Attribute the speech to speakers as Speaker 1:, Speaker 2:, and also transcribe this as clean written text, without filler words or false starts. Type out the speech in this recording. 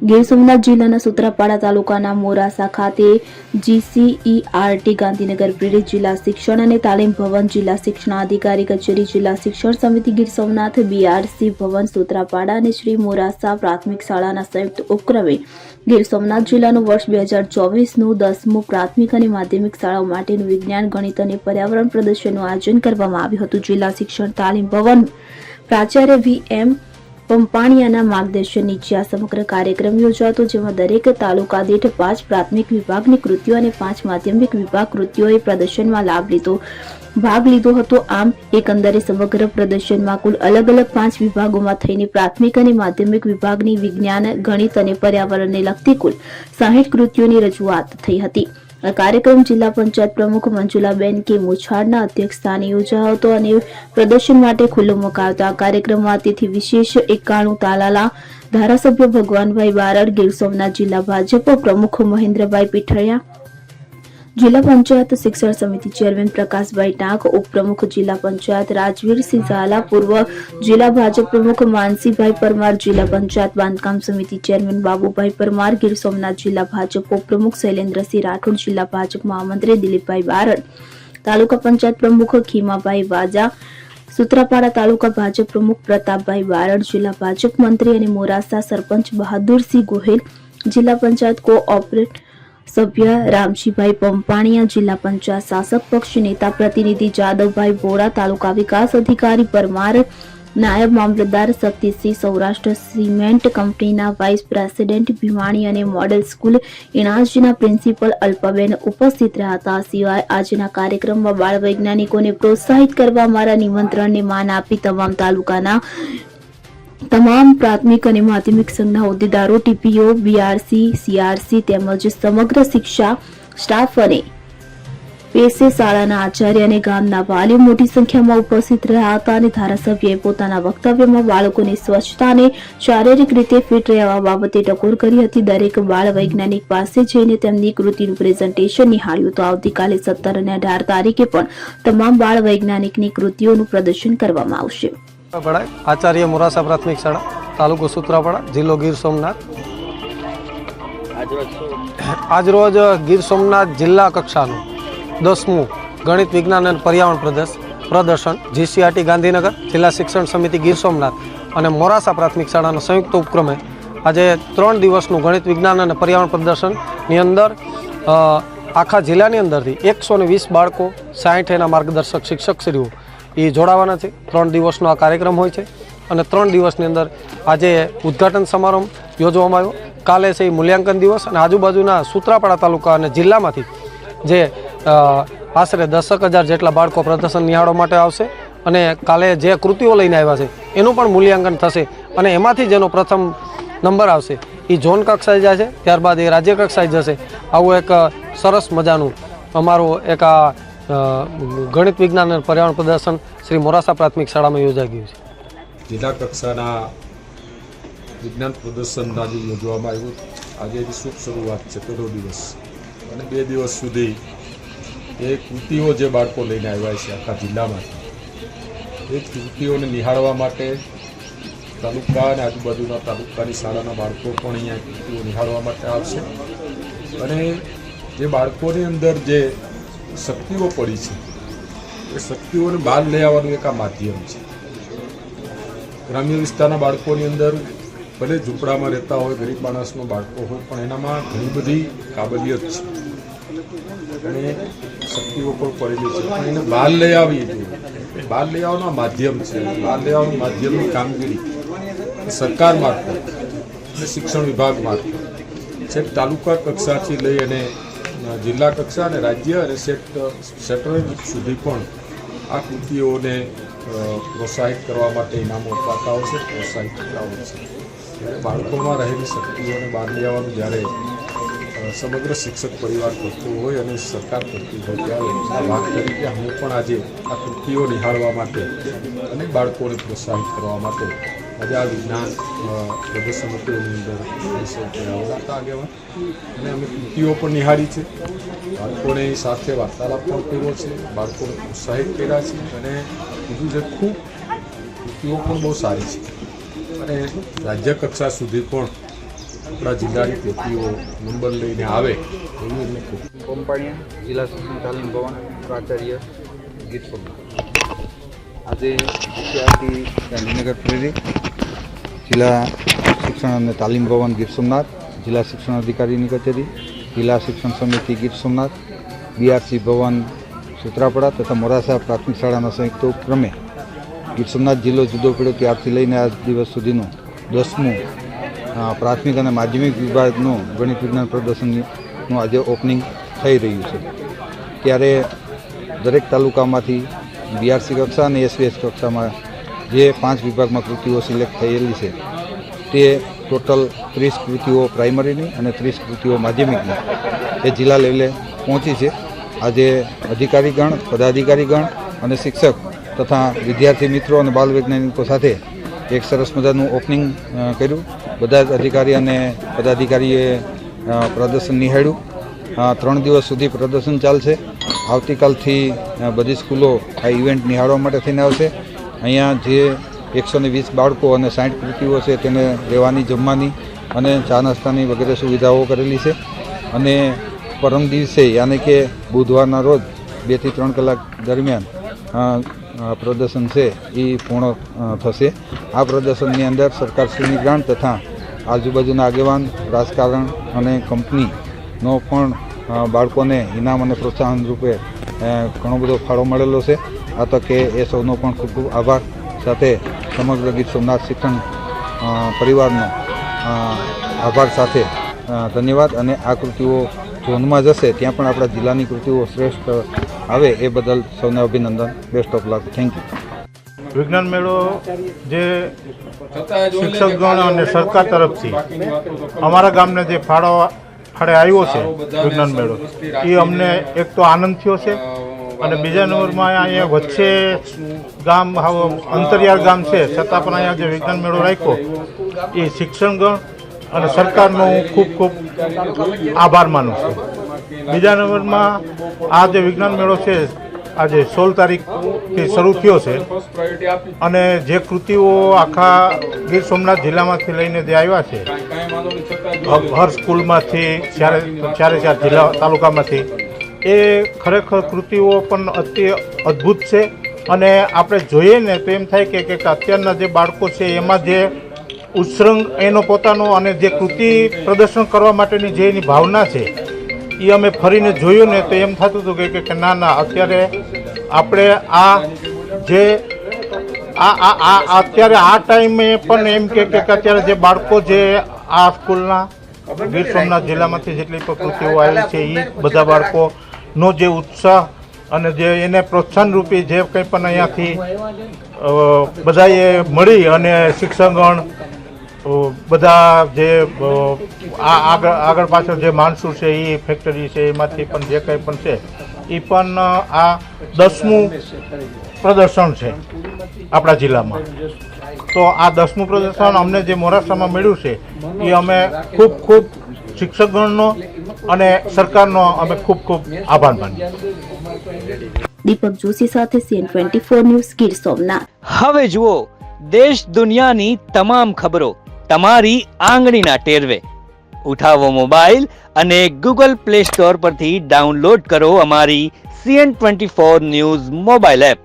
Speaker 1: ગીર સોમનાથ જિલ્લાના સૂત્રાપાડા તાલુકાના મોરાસા ખાતે GCERT ગાંધીનગર પ્રેરિત જિલ્લા શિક્ષણ અને તાલીમ ભવન, જિલ્લા શિક્ષણાધિકારી કચેરી, જિલ્લા શિક્ષણ સમિતિ ગીર સોમનાથ, BRC ભવન સૂત્રાપાડા અને શ્રી મોરાસા પ્રાથમિક શાળાના સંયુક્ત ઉપક્રમે ગીર સોમનાથ જિલ્લાનું વર્ષ 2024નું 10મું પ્રાથમિક અને માધ્યમિક શાળાઓ માટેનું વિજ્ઞાન, ગણિત અને પર્યાવરણ પ્રદર્શનનું આયોજન કરવામાં આવ્યું હતું. જિલ્લા શિક્ષણ તાલીમ ભવન પ્રાચાર્ય VM પંપાણીયાના માર્ગદર્શન નીચે આ સમગ્ર કાર્યક્રમ યોજાતો, જેમાં દરેક તાલુકા દીઠ 5 પ્રાથમિક વિભાગની કૃતિઓ અને 5 માધ્યમિક વિભાગ કૃતિઓએ પ્રદર્શનમાં ભાગ લીધો હતો. આમ એકંદરે સમગ્ર પ્રદર્શનમાં કુલ અલગ અલગ 5 વિભાગોમાં થઈને પ્રાથમિક અને માધ્યમિક વિભાગની વિજ્ઞાન, ગણિત અને પર્યાવરણને લગતી કુલ 60 કૃતિઓની રજૂઆત થઈ હતી. આ કાર્યક્રમ જિલ્લા પંચાયત પ્રમુખ મંજુલાબેન કે મુછાડના અધ્યક્ષસ્થાને યોજાયો હતો અને પ્રદર્શન માટે ખુલ્લો મુકાયો. આ કાર્યક્રમમાં અતિથિ વિશેષ 91 તાલાલા ધારાસભ્ય ભગવાનભાઈ બારડ, ગીર સોમનાથ જિલ્લા ભાજપ પ્રમુખ મહેન્દ્રભાઈ પીઠળિયા, જિલ્લા પંચાયત શિક્ષણ સમિતિ ચેરમેન પ્રકાશભાઈ ટાંક, ઉપપ્રમુખ જિલ્લા પંચાયત રાજવીરસિંહ ઝાલા, પૂર્વ જિલ્લા ભાજપ પ્રમુખ માનસીભાઈ પરમાર, જિલ્લા પંચાયત બાંધકામ સમિતિ ચેરમેન બાબુભાઈ પરમાર, ગીર સોમનાથ જિલ્લા ભાજપ ઉપપ્રમુખ શૈલેન્દ્રસિંહ રાઠોડ, જિલ્લા ભાજપ મહામંત્રી દિલીપભાઈ બારડ, તાલુકા પંચાયત પ્રમુખ ખીમાભાઈ વાજા, સૂત્રાપાડા તાલુકા ભાજપ પ્રમુખ પ્રતાપભાઈ બારડ, જિલ્લા ભાજપ મંત્રી અને મોરાસા સરપંચ બહાદુરસિંહ ગોહિલ, જિલ્લા પંચાયત કોઓપરેટિવ સભ્ય રામજીભાઈ પંપાણીયા, જિલ્લા પંચાયત શાસક પક્ષ નેતા પ્રતિનિધિ જાદવભાઈ બોરા, તાલુકા વિકાસ અધિકારી પરમાર, નાયબ મામલતદાર શક્તિસિંહ, સૌરાષ્ટ્ર સિમેન્ટ કંપનીના વાઇસ પ્રેસિડેન્ટ ભીમાણી અને મોડેલ સ્કૂલ ઇણાજના પ્રિન્સિપલ અલ્પાબેન ઉપસ્થિત રહ્યા હતા. સિવાય આજના કાર્યક્રમમાં બાળ વૈજ્ઞાનિકોને પ્રોત્સાહિત કરવા અમારા નિમંત્રણને માન આપી તાલુકાના તમામ પ્રાથમિક અને માધ્યમિક સંઘના હોદ્દેદારો, TPO, BRC, CRC તેમજ સમગ્ર શિક્ષા સ્ટાફ અને પેશે શાળાના આચાર્ય અને ગામના વાલીઓ મોટી સંખ્યામાં ઉપસ્થિત રહ્યા હતા અને ધારાસભ્યએ પોતાના વક્તવ્યમાં બાળકોને સ્વચ્છતા અને શારીરિક રીતે ફિટ રહેવા બાબતે ટકોર કરી હતી. દરેક બાળ વૈજ્ઞાનિક પાસે જઈને તેમની કૃતિનું પ્રેઝન્ટેશન નિહાળ્યું હતું. આવતીકાલે 17 અને 18 તારીખે પણ તમામ બાળ વૈજ્ઞાનિકની કૃતિઓનું પ્રદર્શન કરવામાં આવશે.
Speaker 2: આચાર્ય મોરાસા પ્રાથમિક શાળા, તાલુકો સૂત્રાપાડા, જિલ્લો ગીર સોમનાથ. આજરોજ ગીર સોમનાથ જિલ્લા કક્ષાનું 10મું ગણિત, વિજ્ઞાન અને પર્યાવરણ પ્રદર્શન GCERT ગાંધીનગર, જિલ્લા શિક્ષણ સમિતિ ગીર સોમનાથ અને મોરાસા પ્રાથમિક શાળાના સંયુક્ત ઉપક્રમે આજે 3 દિવસનું ગણિત, વિજ્ઞાન અને પર્યાવરણ પ્રદર્શનની અંદર આખા જિલ્લાની અંદરથી 120 બાળકો, 60 એના માર્ગદર્શક શિક્ષકશ્રીઓ એ જોડાવાના છે. 3 દિવસનો આ કાર્યક્રમ હોય છે અને 3 દિવસની અંદર આજે ઉદ્ઘાટન સમારંભ યોજવામાં આવ્યો. કાલે છે એ મૂલ્યાંકન દિવસ અને આજુબાજુના સૂત્રાપાડા તાલુકા અને જિલ્લામાંથી જે આશરે 10,000 જેટલા બાળકો પ્રદર્શન નિહાળવા માટે આવશે અને કાલે જે કૃતિઓ લઈને આવ્યા છે એનું પણ મૂલ્યાંકન થશે અને એમાંથી જેનો પ્રથમ નંબર આવશે એ ઝોન કક્ષાએ જાય છે, ત્યારબાદ એ રાજ્ય કક્ષાએ જશે. આવું એક સરસ મજાનું અમારું એક આ ગણિત, વિજ્ઞાન અને પર્યાવરણ પ્રદર્શન શ્રી મોરાસા પ્રાથમિક શાળામાં યોજાઈ ગયું છે.
Speaker 3: જિલ્લા કક્ષાના વિજ્ઞાન પ્રદર્શન આજે યોજવામાં આવ્યું. આજે શુભ શરૂઆત છે, પહેલો દિવસ અને 2 દિવસ સુધી એ કૃતિઓ જે બાળકો લઈને આવ્યા છે આખા જિલ્લામાંથી, એ કૃતિઓને નિહાળવા માટે તાલુકા અને આજુબાજુના તાલુકાની શાળાના બાળકો પણ અહીંયા કૃતિઓ નિહાળવા માટે આવશે અને જે બાળકોની અંદર જે શક્તિઓ પડી છે એ શક્તિઓને બહાર લઈ આવવાનું એક આ માધ્યમ છે. ગ્રામ્ય વિસ્તારના બાળકોની અંદર ભલે ઝૂંપડામાં રહેતા હોય, ગરીબ માણસનો બાળકો હોય, પણ એનામાં ઘણી બધી કાબલિયત છે અને શક્તિઓ પણ પડેલી છે, પણ એને બહાર લઈ આવી જોઈએ. બહાર લઈ આવવાનું માધ્યમ છે. બહાર લઈ આવવાનું માધ્યમની કામગીરી સરકાર મારફત અને શિક્ષણ વિભાગ મારફત છેક તાલુકા કક્ષાથી લઈ અને જિલ્લા કક્ષા અને રાજ્ય અને સેક્ટર સુધી પણ આ કૃતિઓને પ્રોત્સાહિત કરવા માટે ઇનામો અપાતા હોય છે, પ્રોત્સાહિત કરતા હોય છે. ત્યારે બાળકોમાં રહેલી શક્તિઓને બહાર લઈ આવવાનું જ્યારે સમગ્ર શિક્ષક પરિવાર કરતો હોય અને સરકાર કરતી હોય ત્યારે આ ભાગ તરીકે હું પણ આજે આ કૃતિઓ નિહાળવા માટે અને બાળકોને પ્રોત્સાહિત કરવા માટે આજે આ વિજ્ઞાન પ્રદર્શનોની અંદર આવતા આગેવાન અને અમે કૃતિઓ પણ નિહાળી છે. બાળકોની સાથે વાર્તાલાપ પણ કર્યો છે, બાળકોને પ્રોત્સાહિત કર્યા છે અને બીજું જે ખૂબ કૃતિઓ પણ બહુ સારી છે અને રાજ્ય કક્ષા સુધી પણ આપણા જિલ્લાની પેટીઓ નંબર લઈને આવે એવી એમને ખૂબ
Speaker 4: કોમ્પાણીયા જિલ્લા શિક્ષણ તાલીમ ભવન પ્રાચાર્ય ગીર સોમનાથ આજે જીસીઆરટી ગાંધીનગર પ્રેરિત જિલ્લા શિક્ષણ અને તાલીમ ભવન ગીર સોમનાથ, જિલ્લા શિક્ષણ અધિકારીની કચેરી, જિલ્લા શિક્ષણ સમિતિ ગીર સોમનાથ, બીઆરસી ભવન સૂત્રાપડા તથા મોરાસા પ્રાથમિક શાળાના સંયુક્ત ઉપક્રમે ગીર સોમનાથ જિલ્લો જુદો પડ્યો ત્યારથી લઈને આજ દિવસ સુધીનું 10મું પ્રાથમિક અને માધ્યમિક વિભાગનું ગણિત વિજ્ઞાન પ્રદર્શનનું આજે ઓપનિંગ થઈ રહ્યું છે. ત્યારે દરેક તાલુકામાંથી બીઆરસી કક્ષા અને એસવીએસ કક્ષામાં જે 5 વિભાગમાં કૃતિઓ સિલેક્ટ થયેલી છે તે ટોટલ 30 કૃતિઓ પ્રાઇમરીની અને 30 કૃતિઓ માધ્યમિકની એ જિલ્લા લેવલે પહોંચી છે. આજે અધિકારીગણ, પદાધિકારીગણ અને શિક્ષક તથા વિદ્યાર્થી મિત્રો અને બાલ વૈજ્ઞાનિકો સાથે એક સરસ મજાનું ઓપનિંગ કર્યું. બધા જ અધિકારી અને પદાધિકારીએ પ્રદર્શન નિહાળ્યું. 3 દિવસ સુધી પ્રદર્શન ચાલશે. આવતીકાલથી બધી સ્કૂલો આ ઇવેન્ટ નિહાળવા માટે થઈને આવશે. અહીંયા જે 120 બાળકો અને 60 કૃતિઓ છે તેને રહેવાની, જમવાની અને ચા નાસ્તાની વગેરે સુવિધાઓ કરેલી છે. અને પરમ દિવસે યાની કે બુધવારના રોજ 2 થી 3 કલાક દરમિયાન પ્રદર્શન છે એ પૂર્ણ થશે. આ પ્રદર્શનની અંદર સરકારશ્રીની ગ્રાન્ટ તથા આજુબાજુના આગેવાન, રાજકારણ અને કંપનીનો પણ બાળકોને ઇનામ અને પ્રોત્સાહન રૂપે ઘણો બધો ફાળો મળેલો છે. આ તકે એ સૌનો પણ ખૂબ ખૂબ આભાર સાથે સમગ્ર ગીર સોમનાથ શિક્ષણ પરિવારનો આભાર સાથે ધન્યવાદ. અને આ કૃતિઓ ઝોનમાં જશે ત્યાં પણ આપણા જિલ્લાની કૃતિઓ શ્રેષ્ઠ આવે એ બદલ સૌને અભિનંદન. Best of luck. Thank you.
Speaker 5: વિજ્ઞાન મેળો જે શિક્ષકગણ અને સરકાર તરફથી અમારા ગામને જે ફાળે આવ્યો છે વિજ્ઞાન મેળો, એ અમને એક તો આનંદ થયો છે. અને બીજા નંબરમાં અહીંયા વચ્ચે ગામ અંતરિયાળ ગામ છે છતાં પણ અહીંયા જે વિજ્ઞાન મેળો રાખ્યો એ શિક્ષણગણ અને સરકારનો હું ખૂબ ખૂબ આભાર માનું છું. બીજા નંબરમાં આ જે વિજ્ઞાન મેળો છે આજે 16 તારીખથી શરૂ થયો છે. અને જે કૃતિઓ આખા ગીર સોમનાથ જિલ્લામાંથી લઈને જે આવ્યા છે, હર સ્કૂલમાંથી, ચારે જિલ્લા તાલુકામાંથી, એ ખરેખર કૃતિઓ પણ અતિ અદ્ભુત છે. અને આપણે જોઈએ ને તો એમ થાય કે અત્યારના જે બાળકો છે એમાં જે ઉત્સંગ એનો પોતાનો અને જે કૃતિ પ્રદર્શન કરવા માટેની જે એની ભાવના છે એ અમે ફરીને જોયું ને તો એમ થતું હતું કે ના ના, અત્યારે આપણે આ જે અત્યારે આ ટાઈમે પણ એમ કે અત્યારે જે બાળકો જે આ સ્કૂલના ગીર સોમનાથ જિલ્લામાંથી જેટલી પણ કૃતિઓ આવી છે એ બધા બાળકોનો જે ઉત્સાહ અને જે એને પ્રોત્સાહન રૂપી જે કંઈ પણ અહીંયાથી બધાએ મળી અને શિક્ષકગણ બધા જે આગળ પાછળ જે માણસો છે એ ફેક્ટરી છે એમાંથી પણ જે કંઈ પણ છે એ પણ આ 10મું પ્રદર્શન છે આપણા જિલ્લામાં. તો આ 10મું પ્રદર્શન અમને જે મોરાસામાં મળ્યું છે એ અમે ખૂબ ખૂબ શિક્ષકગણનો અને સરકારનો અમે ખૂબ ખૂબ આભાર માનીએ.
Speaker 1: દીપક જોશી સાથે CN24 ન્યૂઝ ગીર સોમનાથ.
Speaker 6: હવે જુઓ દેશ દુનિયાની તમામ ખબરો તમારી આંગળીના ટેરવે. ઉઠાવો મોબાઈલ અને Google Play Store પરથી ડાઉનલોડ કરો અમારી CN24 ન્યૂઝ મોબાઈલ એપ.